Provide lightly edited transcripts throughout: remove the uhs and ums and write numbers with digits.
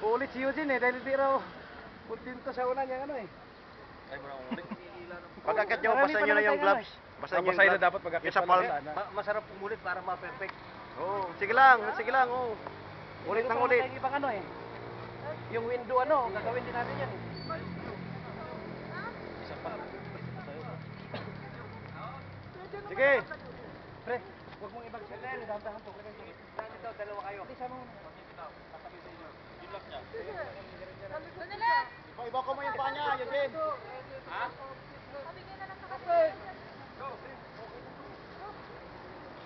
Ulit si Eugene dahil hindi raw kontento sa una niya ano eh. Ay, mo na ulit. Pag-akit nyo, Marami basta pa nyo na naman yung tayong gloves. Basta nyo yung Basahin na gloves. dapat pag-akit Yung sa pa palm. lang yan, Masarap umulit para ma-perfect. Oo, sige lang, oo. Ulit ng ulit. Meron pa naman tayong ibang ano eh. Yung window ano, gagawin din natin yan eh. Isa pa. Sige. Pre, huwag mong ibang sila yan. Dahan-dahan po. Saan ito? Dalawa kayo. Hindi, sama mo. Iba ko mo yung paa niya, Eugene. Ha?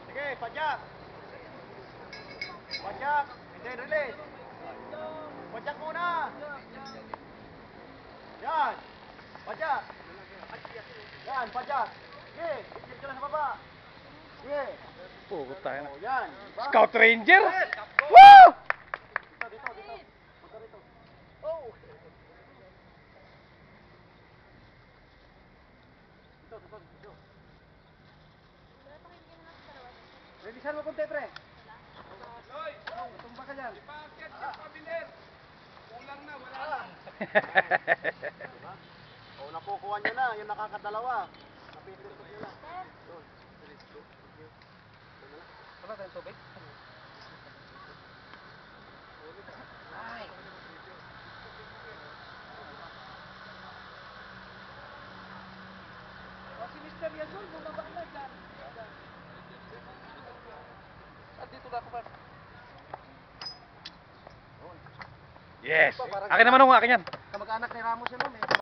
Sige, padyak. Padyak. Hindi, release. Padyak muna. Yan. Padyak. Yan, padyak. Sige, ikit ka lang sa baba. Sige. Pugot tayo na. O, yan. Scout Ranger! Woo! Dito. Punta rito. Oh. Dito. Releasean mo konti, pre. Tumba ka dyan. O, nakukuha nyo na, yung nakakadalawa. Napipirtos nyo na. Doon. Wala tayong tubig? Ay. Si Mr. Yazul, bumaba na dyan. At dito na ako pa. Yes! Akin naman ako, akin yan. Kamag-anak ni Ramos yun, eh.